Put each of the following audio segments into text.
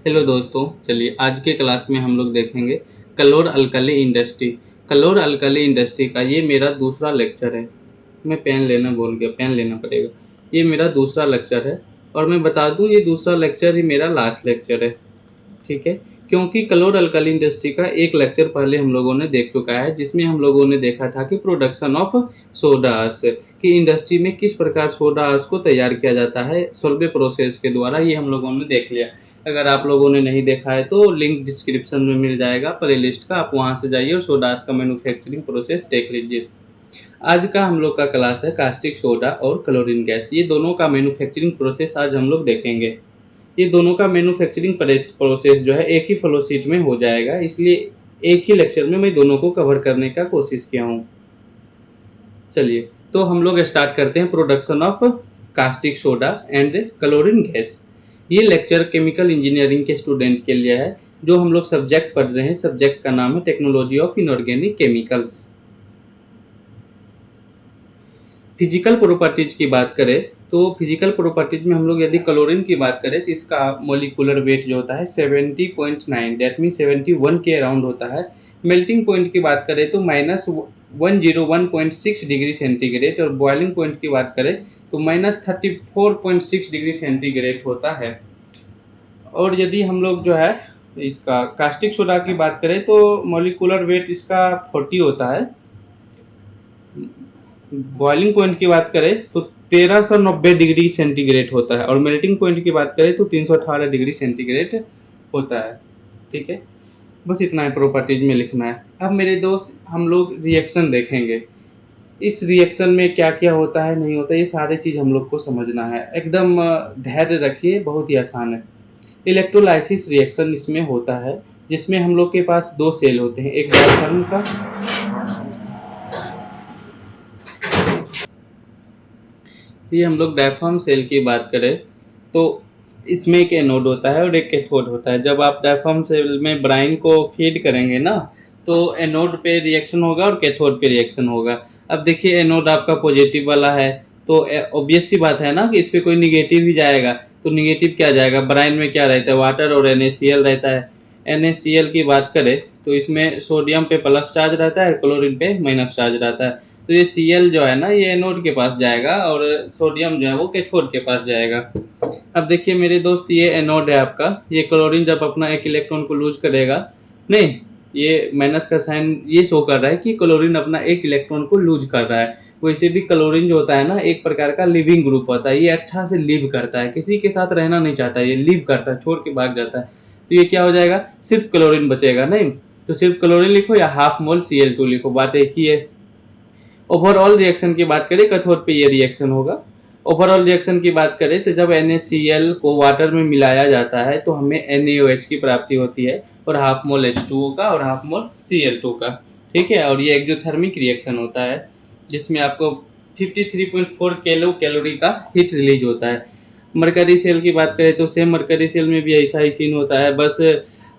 Hello दोस्तों, चलिए आज के क्लास में हम लोग देखेंगे कलोर अल्कली इंडस्ट्री। कलोर अल्कली इंडस्ट्री का ये मेरा दूसरा लेक्चर है। मैं पेन लेना भूल गया, पेन लेना पड़ेगा। ये मेरा दूसरा लेक्चर है और मैं बता दूं ये दूसरा लेक्चर ही मेरा लास्ट लेक्चर है। ठीक है, क्योंकि कलोर अल्कली इंडस्ट्री का एक लेक्चर पहले हम लोगों ने देख चुका है, जिसमें हम लोगों ने देखा था कि प्रोडक्शन ऑफ सोडा आस कि इंडस्ट्री में किस प्रकार सोडा आस को तैयार किया जाता है सोल्वे प्रोसेस के द्वारा। ये हम लोगों ने देख लिया। अगर आप लोगों ने नहीं देखा है तो लिंक डिस्क्रिप्शन में मिल जाएगा प्ले लिस्ट का, आप वहाँ से जाइए और सोडा आस का मैन्युफैक्चरिंग प्रोसेस देख लीजिए। आज का हम लोग का क्लास है कास्टिक सोडा और क्लोरीन गैस। ये दोनों का मैन्युफैक्चरिंग प्रोसेस आज हम लोग देखेंगे। ये दोनों का मैन्युफैक्चरिंग प्रोसेस जो है एक ही फ्लो शीट में हो जाएगा, इसलिए एक ही लेक्चर में मैं दोनों को कवर करने का कोशिश किया हूँ। चलिए तो हम लोग स्टार्ट करते हैं production of caustic soda and chlorine gas. ये लेक्चर केमिकल इंजीनियरिंग के स्टूडेंट के लिए है। जो हम लोग सब्जेक्ट पढ़ रहे हैं, सब्जेक्ट का नाम है technology of inorganic chemicals. Physical properties की बात करें तो फिजिकल प्रॉपर्टीज में हम लोग यदि क्लोरीन की बात करें तो इसका मोलिकुलर वेट जो होता है 70.9, दैट मीन 71 के अराउंड होता है। मेल्टिंग पॉइंट की बात करें तो -101.6 डिग्री सेंटीग्रेड और बॉइलिंग पॉइंट की बात करें तो -34.6 डिग्री सेंटीग्रेड होता है। और यदि हम लोग जो है इसका कास्टिक सोडा की बात करें तो मोलिकुलर वेट इसका 40 होता है। बॉइलिंग पॉइंट की बात करें तो 1390 डिग्री सेंटीग्रेड होता है और मेल्टिंग पॉइंट की बात करें तो 318 डिग्री सेंटीग्रेड होता है। ठीक है, बस इतना है प्रॉपर्टीज में लिखना है। अब मेरे दोस्त हम लोग रिएक्शन देखेंगे। इस रिएक्शन में क्या क्या होता है, नहीं होता, ये सारी चीज़ हम लोग को समझना है। एकदम धैर्य रखिए, बहुत ही आसान है। इलेक्ट्रोलाइसिस रिएक्शन इसमें होता है, जिसमें हम लोग के पास दो सेल होते हैं, एक डायफ्राम का ये हम लोग डायफ्राम सेल की बात करें तो इसमें एक एनोड होता है और एक कैथोड होता है। जब आप डायफ्राम सेल में ब्राइन को फीड करेंगे ना तो एनोड पे रिएक्शन होगा और कैथोड पे रिएक्शन होगा। अब देखिए एनोड आपका पॉजिटिव वाला है तो ऑब्वियस सी बात है ना कि इस पर कोई निगेटिव ही जाएगा। तो निगेटिव क्या जाएगा, ब्राइन में क्या रहता है, वाटर और NaCl रहता है। NaCl की बात करें तो इसमें सोडियम पे प्लस चार्ज रहता है, क्लोरीन पे माइनस चार्ज रहता है। तो ये Cl जो है ना ये एनोड के पास जाएगा और सोडियम जो है वो कैथोड के पास जाएगा। अब देखिए मेरे दोस्त ये एनोड है आपका। ये क्लोरीन जब अपना एक इलेक्ट्रॉन को लूज करेगा, नहीं ये माइनस का साइन ये शो कर रहा है कि क्लोरीन अपना एक इलेक्ट्रॉन को लूज कर रहा है। वैसे भी क्लोरीन जो होता है ना एक प्रकार का लिविंग ग्रुप होता है। ये अच्छा से लिव करता है, किसी के साथ रहना नहीं चाहता, ये लिव करता है, छोड़ के भाग जाता है। तो ये क्या हो जाएगा, सिर्फ क्लोरीन बचेगा। नहीं तो सिर्फ क्लोरीन लिखो या हाफ मोल Cl2 लिखो, बात एक ही है। ओवरऑल रिएक्शन की बात करें कैथोड पे ये रिएक्शन होगा। ओवरऑल रिएक्शन की बात करें तो जब NaCl को वाटर में मिलाया जाता है तो हमें NaOH की प्राप्ति होती है और हाफ मोल H2O का और हाफ मोल Cl2 का। ठीक है, और ये एक्जोथर्मिक रिएक्शन होता है जिसमें आपको 53.4 किलो कैलोरी का हीट रिलीज होता है। मरकरी सेल की बात करें तो सेम मरकरी सेल में भी ऐसा ही सीन होता है, बस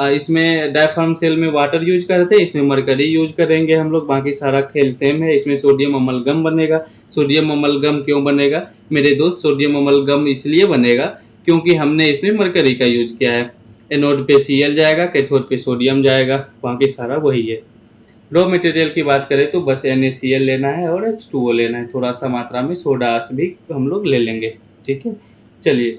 इसमें डायफ्राम सेल में वाटर यूज करते हैं, इसमें मरकरी यूज करेंगे हम लोग। बाकी सारा खेल सेम है। इसमें सोडियम अमलगम बनेगा। सोडियम अमलगम क्यों बनेगा मेरे दोस्त, सोडियम अमलगम इसलिए बनेगा क्योंकि हमने इसमें मरकरी का यूज किया है। एनोड पे Cl जाएगा, कैथोड पे सोडियम जाएगा, बाकी सारा वही है। रॉ मटेरियल की बात करें तो बस NaCl लेना है और H2O लेना है, थोड़ा सा मात्रा में सोडा आस भी हम लोग ले लेंगे। ठीक है, चलिए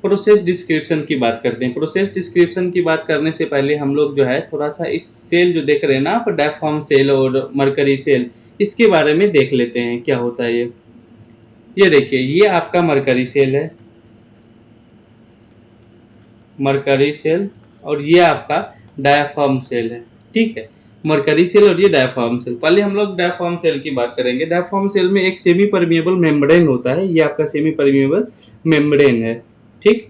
प्रोसेस डिस्क्रिप्शन की बात करते हैं। प्रोसेस डिस्क्रिप्शन की बात करने से पहले हम लोग जो है थोड़ा सा इस सेल जो देख रहे हैं ना आप, डायफ्राम सेल और मरकरी सेल, इसके बारे में देख लेते हैं क्या होता है। ये देखिए ये आपका मरकरी सेल है, मरकरी सेल, और ये आपका डायफ्राम सेल है। ठीक है, मरकरी सेल और ये डायफ्राम सेल। पहले हम लोग डायफ्राम सेल की बात करेंगे। डायफ्राम सेल में एक सेमी परमिएबल मेम्ब्रेन होता है, ये आपका सेमी परमिएबल मेम्ब्रेन है। ठीक,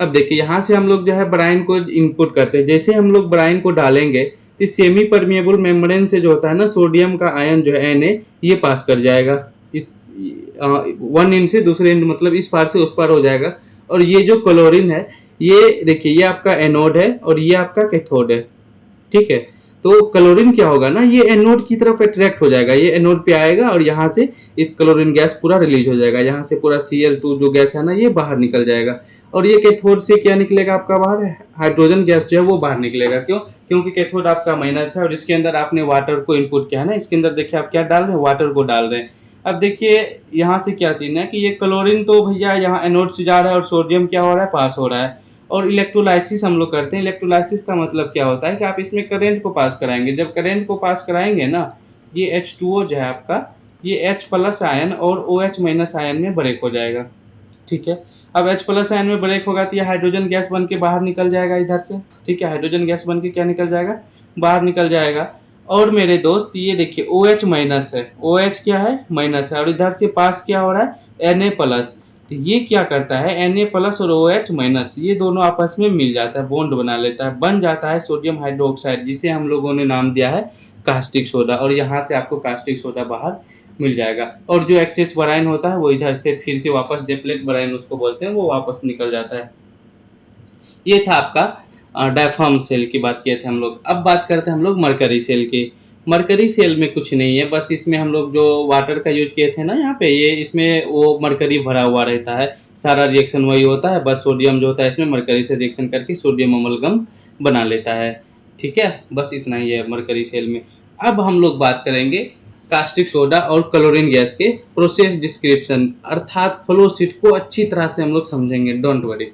अब देखिए यहाँ से हम लोग जो है ब्राइन को इनपुट करते हैं। जैसे हम लोग ब्राइन को डालेंगे तो सेमी परमिएबल मेम्ब्रेन से जो होता है ना सोडियम का आयन जो है Na ये पास कर जाएगा इस वन एंड से दूसरे एंड, मतलब इस पार से उस पार हो जाएगा। और ये जो क्लोरीन है ये देखिए ये आपका एनोड है और ये आपका कैथोड है। ठीक है, तो क्लोरीन क्या होगा ना, ये एनोड की तरफ अट्रैक्ट हो जाएगा, ये एनोड पे आएगा और यहाँ से इस क्लोरीन गैस पूरा रिलीज हो जाएगा, यहाँ से पूरा Cl2 जो गैस है ना ये बाहर निकल जाएगा। और ये कैथोड से क्या निकलेगा आपका बाहर, हाइड्रोजन गैस जो है वो बाहर निकलेगा। क्यों? क्योंकि कैथोड आपका माइनस है और इसके अंदर आपने वाटर को इनपुट किया है ना, इसके अंदर देखिए आप क्या डाल रहे हैं, वाटर को डाल रहे हैं। अब देखिए यहाँ से क्या सीन है कि ये क्लोरीन तो भैया यहाँ एनोड से जा रहा है और सोडियम क्या हो रहा है, पास हो रहा है। और इलेक्ट्रोलाइसिस हम लोग करते हैं। इलेक्ट्रोलाइसिस का मतलब क्या होता है कि आप इसमें करंट को पास कराएंगे। जब करंट को पास कराएंगे ना, ये H2O जो है आपका, ये H प्लस आयन और OH माइनस आयन में ब्रेक हो जाएगा। ठीक है, अब H प्लस आयन में ब्रेक होगा तो ये हाइड्रोजन गैस बन के बाहर निकल जाएगा इधर से। ठीक है, हाइड्रोजन गैस बन के क्या निकल जाएगा, बाहर निकल जाएगा। और मेरे दोस्त ये देखिए OH माइनस है, OH क्या है, माइनस है, और इधर से पास क्या हो रहा है, Na प्लस। तो ये क्या करता है, Na प्लस और OH माइनस ये दोनों आपस में मिल जाता है, बॉन्ड बना लेता है, बन जाता है सोडियम हाइड्रोक्साइड, जिसे हम लोगों ने नाम दिया है कास्टिक सोडा। और यहाँ से आपको कास्टिक सोडा बाहर मिल जाएगा। और जो एक्सेस बराइन होता है वो इधर से फिर से वापस डिप्लेट बराइन उसको बोलते हैं, वो वापस निकल जाता है। ये था आपका डायफ्राम सेल की बात किए थे हम लोग। अब बात करते हैं हम लोग मरकरी सेल की। मरकरी सेल में कुछ नहीं है, बस इसमें हम लोग जो वाटर का यूज किए थे ना यहाँ पे, ये इसमें वो मरकरी भरा हुआ रहता है, सारा रिएक्शन वही होता है, बस सोडियम जो होता है इसमें मरकरी से रिएक्शन करके सोडियम अमलगम बना लेता है। ठीक है, बस इतना ही है मरकरी सेल में। अब हम लोग बात करेंगे कास्टिक सोडा और क्लोरीन गैस के प्रोसेस डिस्क्रिप्शन, अर्थात फ्लो शीट को अच्छी तरह से हम लोग समझेंगे, डोंट वरी।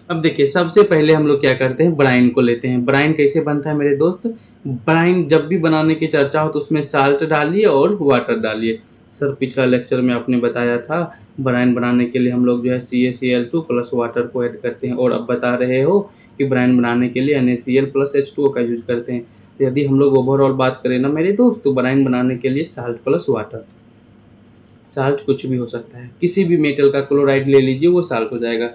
अब देखिए सबसे पहले हम लोग क्या करते हैं, ब्राइन को लेते हैं। ब्राइन कैसे बनता है मेरे दोस्त, ब्राइन जब भी बनाने की चर्चा हो तो उसमें साल्ट डालिए और वाटर डालिए। सर पिछला लेक्चर में आपने बताया था ब्राइन बनाने के लिए हम लोग जो है CaCl2 प्लस वाटर को ऐड करते हैं, और अब बता रहे हो कि ब्राइन बनाने के लिए NaCl प्लस H2O का यूज करते हैं। तो यदि हम लोग ओवरऑल बात करें ना मेरे दोस्त, तो ब्राइन बनाने के लिए साल्ट प्लस वाटर, साल्ट कुछ भी हो सकता है, किसी भी मेटल का क्लोराइड ले लीजिए वो साल्ट हो जाएगा,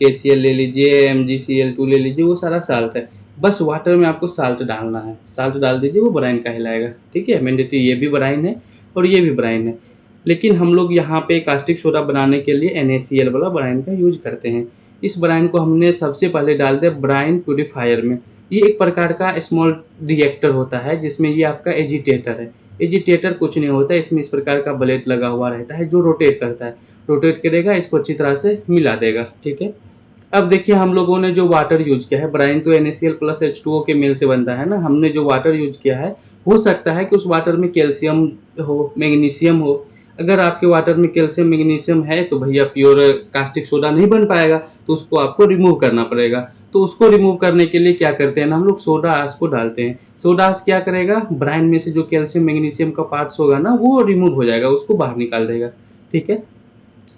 KCl ले लीजिए, MgCl2 ले लीजिए, वो सारा साल्ट है। बस वाटर में आपको साल्ट डालना है, साल्ट डाल दीजिए, वो ब्राइन कहलाएगा। ठीक है, मैंडेटरी, ये भी ब्राइन है और ये भी ब्राइन है। लेकिन हम लोग यहाँ पे कास्टिक सोडा बनाने के लिए NaCl वाला ब्राइन का यूज करते हैं। इस ब्राइन को हमने सबसे पहले डाल दिया ब्राइन प्यूरिफायर में। ये एक प्रकार का स्मॉल रिएक्टर होता है जिसमें ये आपका एजिटेटर है। एजिटेटर कुछ नहीं होता है, इसमें इस प्रकार का ब्लेड लगा हुआ रहता है जो रोटेट करता है, रोटेट करेगा, इसको अच्छी तरह से मिला देगा। ठीक है, अब देखिए हम लोगों ने जो वाटर यूज किया है, ब्राइन तो NaCl प्लस H2O के मेल से बनता है ना, हमने जो वाटर यूज किया है, हो सकता है कि उस वाटर में कैल्शियम हो, मैग्नीशियम हो। अगर आपके वाटर में कैल्शियम मैग्नीशियम है तो भैया प्योर कास्टिक सोडा नहीं बन पाएगा, तो उसको आपको रिमूव करना पड़ेगा। तो उसको रिमूव करने के लिए क्या करते हैं ना, हम लोग सोडा आस को डालते हैं। सोडा आस क्या करेगा, ब्राइन में से जो कैल्शियम मैग्नीशियम का पार्ट्स होगा ना वो रिमूव हो जाएगा, उसको बाहर निकाल देगा। ठीक है,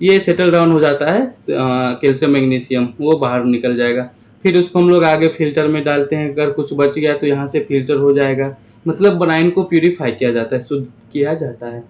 ये सेटल डाउन हो जाता है, कैल्शियम मैग्नीशियम वो बाहर निकल जाएगा। फिर उसको हम लोग आगे फिल्टर में डालते हैं, अगर कुछ बच गया तो यहाँ से फिल्टर हो जाएगा। मतलब ब्राइन को प्यूरिफाई किया जाता है, शुद्ध किया जाता है।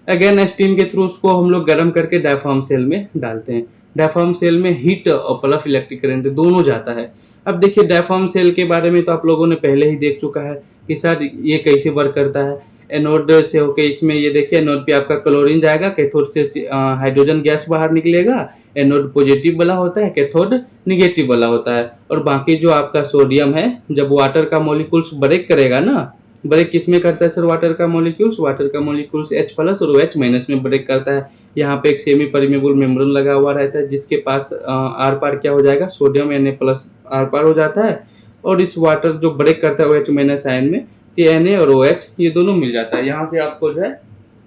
अगेन स्टीम के थ्रू उसको हम लोग गर्म करके डायफ्राम सेल में डालते हैं। डायफ्राम सेल में हीट और प्लस इलेक्ट्रिक करंट दोनों जाता है। अब देखिए डायफ्राम सेल के बारे में तो आप लोगों ने पहले ही देख चुका है कि सर ये कैसे वर्क करता है। एनोड से होके इसमें ये देखिए एनोड पे आपका क्लोरीन जाएगा, कैथोड से हाइड्रोजन गैस बाहर निकलेगा। एनोड पॉजिटिव वाला होता है, कैथोड निगेटिव वाला होता है। और बाकी जो आपका सोडियम है, जब वाटर का मॉलिक्यूल्स ब्रेक करेगा ना, ब्रेक किस में करता है सर, वाटर का मॉलिक्यूल्स, वाटर का मॉलिक्यूल्स H प्लस और OH माइनस में ब्रेक करता है। यहाँ पे एक सेमी परमेबल मेम्ब्रेन लगा हुआ रहता है जिसके पास आर पार क्या हो जाएगा, सोडियम Na प्लस आर पार हो जाता है। और इस वाटर जो ब्रेक करता है OH माइनस आयन में, तो Na और OH ये दोनों मिल जाता है। यहाँ पे आपको जो है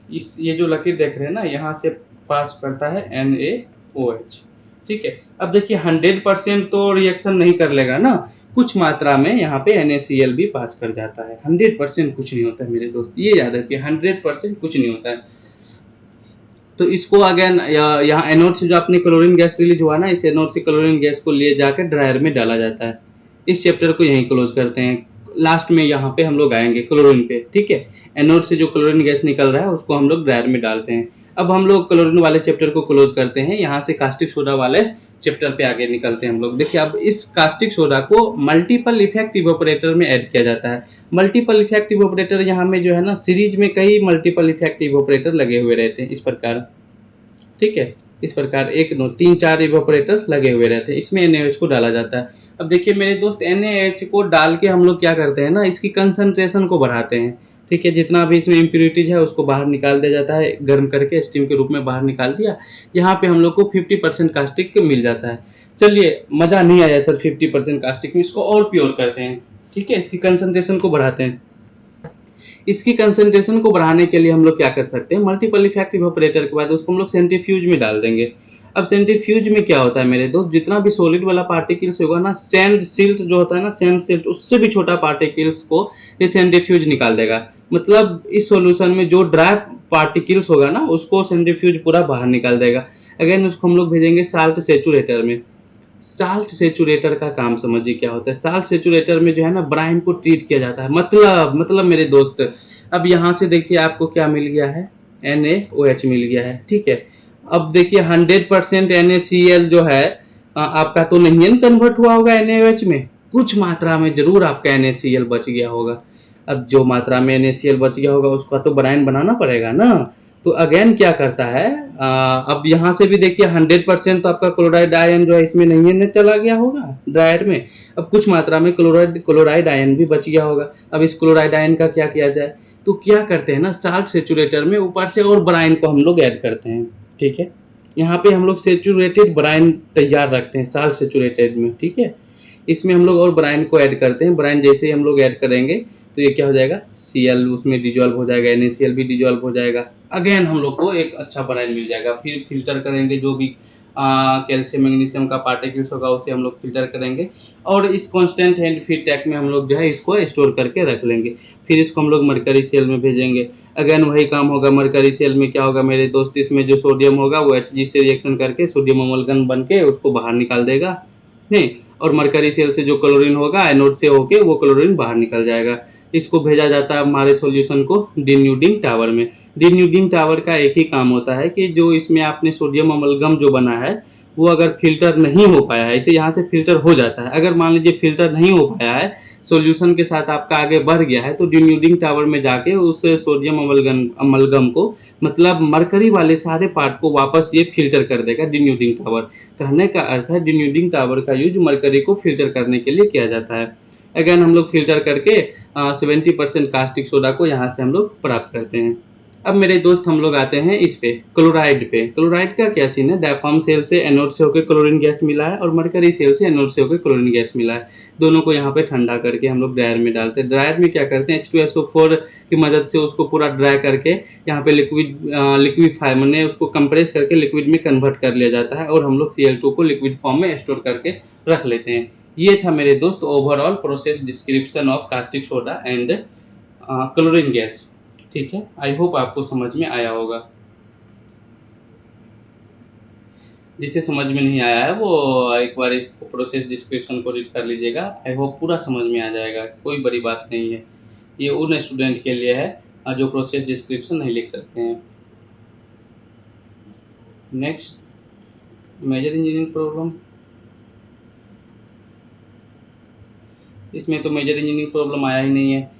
इस ये जो लकीर देख रहे हैं ना, यहाँ से पास करता है NaOH। ठीक है, अब देखिए 100% तो रिएक्शन नहीं कर लेगा ना, कुछ मात्रा में यहाँ पे NaCl भी पास कर जाता है। 100% कुछ नहीं होता है मेरे दोस्त, ये याद रखिए, 100% कुछ नहीं होता है। तो इसको अगेन यहाँ एनोड से जो अपनी क्लोरीन गैस रिलीज हुआ ना, इस एनोड से क्लोरीन गैस को ले जाकर ड्रायर में डाला जाता है। इस चैप्टर को यहीं क्लोज करते हैं। लास्ट में यहाँ पे हम लोग आएंगे क्लोरीन पे। ठीक है, एनोड से जो क्लोरीन गैस निकल रहा है उसको हम लोग ड्रायर में डालते हैं। अब हम लोग क्लोरीन वाले चैप्टर को क्लोज करते हैं, यहाँ से कास्टिक सोडा वाले चैप्टर पे आगे निकलते हैं हम लोग। देखिए अब इस कास्टिक सोडा को मल्टीपल इफेक्ट इवेपोरेटर में ऐड किया जाता है। मल्टीपल इफेक्ट इवेपोरेटर यहाँ में जो है ना, सीरीज में कई मल्टीपल इफेक्ट इवेपोरेटर लगे हुए रहते हैं इस प्रकार। ठीक है। इस प्रकार एक नो 3-4 इवेपोरेटर लगे हुए रहते हैं, इसमें NaOH को डाला जाता है। अब देखिए मेरे दोस्त, NaOH को डाल के हम लोग क्या करते हैं ना, इसकी कंसंट्रेशन को बढ़ाते हैं। ठीक है, जितना भी इसमें इम्प्योरिटीज है उसको बाहर निकाल दिया जाता है, गर्म करके स्टीम के रूप में बाहर निकाल दिया। यहाँ पे हम लोग को 50% कास्टिक मिल जाता है। चलिए, मज़ा नहीं आया सर 50% कास्टिक में, इसको और प्योर करते हैं। ठीक है, इसकी कंसंट्रेशन को बढ़ाते हैं। इसकी कंसंट्रेशन को बढ़ाने के लिए हम लोग क्या कर सकते हैं, मल्टीपल इफेक्ट इवेपोरेटर के बाद उसको हम लोग सेंट्रीफ्यूज में डाल देंगे। अब सेंट्रीफ्यूज में क्या होता है मेरे दोस्त, जितना भी सॉलिड वाला पार्टिकल्स होगा ना, सैंड सिल्ट जो होता है ना, सैंड सिल्ट, उससे भी छोटा पार्टिकल्स को ये सेंट्रीफ्यूज निकाल देगा। मतलब इस सॉल्यूशन में जो ड्राई पार्टिकल्स होगा ना, उसको सेंट्रीफ्यूज पूरा बाहर निकाल देगा। अगेन उसको हम लोग भेजेंगे साल्ट सेचुरेटर में। साल्ट सेचुरेटर का काम समझिए क्या होता है। साल्ट सेचुरेटर में जो है ना, ब्राइन को ट्रीट किया जाता है। मतलब मेरे दोस्त, अब यहाँ से देखिए आपको क्या मिल गया है, NaOH मिल गया है। ठीक है, अब देखिए 100% NaCl जो है आपका तो नहीं है कन्वर्ट हुआ होगा NaOH में, कुछ मात्रा में जरूर आपका NaCl बच गया होगा। अब जो मात्रा में NaCl बच गया होगा उसका तो ब्राइन बनाना पड़ेगा ना। तो अगेन क्या करता है, अब यहाँ से भी देखिए 100% तो आपका क्लोराइड आयन जो है इसमें नहीं है, चला गया होगा ड्रायर में। अब कुछ मात्रा में क्लोराइड आयन भी बच गया होगा। अब इस क्लोराइड आयन का क्या किया जाए, तो क्या करते हैं ना, साल्ट सेचुरेटर में ऊपर से और ब्राइन को हम लोग ऐड करते हैं। ठीक है, यहाँ पे हम लोग सेचुरेटेड ब्राइन तैयार रखते हैं साल्ट सेचुरेटेड में। ठीक है, इसमें हम लोग और ब्राइन को ऐड करते हैं। ब्राइन जैसे ही हम लोग ऐड करेंगे तो ये क्या हो जाएगा, Cl उसमें डिजॉल्व हो जाएगा, NaCl भी डिजॉल्व हो जाएगा। अगेन हम लोग को एक अच्छा ब्राइन मिल जाएगा। फिर फिल्टर करेंगे, जो भी कैल्शियम मैग्नीशियम का पार्टिकल्स होगा उसे हम लोग फिल्टर करेंगे, और इस कांस्टेंट एंड फीड टैग में हम लोग जो है इसको स्टोर करके रख लेंगे। फिर इसको हम लोग मरकरी सेल में भेजेंगे। अगेन वही काम होगा। मरकरी सेल में क्या होगा मेरे दोस्त, इसमें जो सोडियम होगा वो Hg से रिएक्शन करके सोडियम अमलगन बन के उसको बाहर निकाल देगा, नहीं, और मरकरी सेल से जो क्लोरीन होगा एनोड से होके वो क्लोरीन बाहर निकल जाएगा। इसको भेजा जाता है हमारे सॉल्यूशन को डिन्यूडिंग टावर में। डिन्यूडिंग टावर का एक ही काम होता है कि जो इसमें आपने सोडियम अमलगम जो बना है वो अगर फिल्टर नहीं हो पाया है, इसे यहाँ से फिल्टर हो जाता है। अगर मान लीजिए फिल्टर नहीं हो पाया है, सॉल्यूशन के साथ आपका आगे बढ़ गया है, तो डिन्यूडिंग टावर में जाके उस सोडियम अमलगम को, मतलब मरकरी वाले सारे पार्ट को वापस ये फिल्टर कर देगा डिन्यूडिंग टावर। कहने का अर्थ है डिन्यूडिंग टावर का यूज मरकरी को फिल्टर करने के लिए किया जाता है। अगेन हम लोग फिल्टर करके 70% कास्टिक सोडा को यहाँ से हम लोग प्राप्त करते हैं। अब मेरे दोस्त हम लोग आते हैं इस पे, क्लोराइड पे। क्लोराइड का क्या सीन है, डायफ्राम सेल से एनोड से होकर क्लोरीन गैस मिला है और मरकरी सेल से एनोड से होकर क्लोरीन गैस मिला है। दोनों को यहाँ पे ठंडा करके हम लोग ड्रायर में डालते हैं। ड्रायर में क्या करते हैं, H2SO4 की मदद से उसको पूरा ड्राई करके यहाँ पे लिक्विफाई मैंने उसको कंप्रेस करके लिक्विड में कन्वर्ट कर लिया जाता है, और हम लोग Cl2 को लिक्विड फॉर्म में स्टोर करके रख लेते हैं। ये था मेरे दोस्त overall process description of caustic soda and chlorine gas. ठीक है, आई होप आपको समझ में आया होगा। जिसे समझ में नहीं आया है वो एक बार इस प्रोसेस डिस्क्रिप्शन को रीड कर लीजिएगा। आई होप पूरा समझ में आ जाएगा, कोई बड़ी बात नहीं है। ये उन स्टूडेंट के लिए है जो प्रोसेस डिस्क्रिप्शन नहीं लिख सकते हैं। Next, major engineering problem. इसमें तो मेजर इंजीनियरिंग प्रॉब्लम आया ही नहीं है।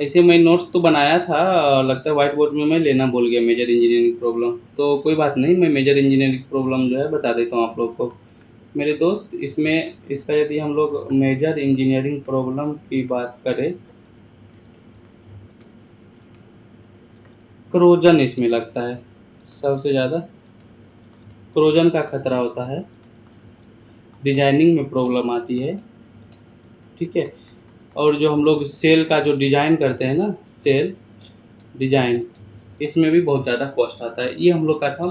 ऐसे मैं नोट्स तो बनाया था, लगता है व्हाइट बोर्ड में मैं लेना भूल गया मेजर इंजीनियरिंग प्रॉब्लम। तो कोई बात नहीं, मैं मेजर इंजीनियरिंग प्रॉब्लम जो है बता देता हूँ आप लोग को। मेरे दोस्त, इसमें इसका यदि हम लोग मेजर इंजीनियरिंग प्रॉब्लम की बात करें, क्रोजन इसमें लगता है सबसे ज़्यादा। क्रोजन का खतरा होता है, डिजाइनिंग में प्रॉब्लम आती है। ठीक है, और जो हम लोग सेल का जो डिज़ाइन करते हैं ना, सेल डिज़ाइन, इसमें भी बहुत ज़्यादा कॉस्ट आता है। ये हम लोग का था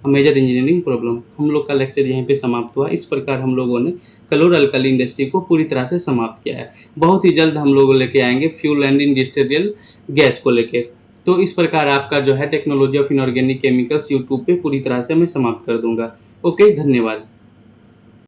मेजर इंजीनियरिंग प्रॉब्लम। हम लोग का लेक्चर यहीं पे समाप्त हुआ। इस प्रकार हम लोगों ने क्लोर अल्कली इंडस्ट्री को पूरी तरह से समाप्त किया है। बहुत ही जल्द हम लोग लेके आएंगे फ्यूल एंड इंडस्ट्रियल गैस को लेके। तो इस प्रकार आपका जो है technology of inorganic chemicals YouTube पे पूरी तरह से मैं समाप्त कर दूंगा। ओके, धन्यवाद।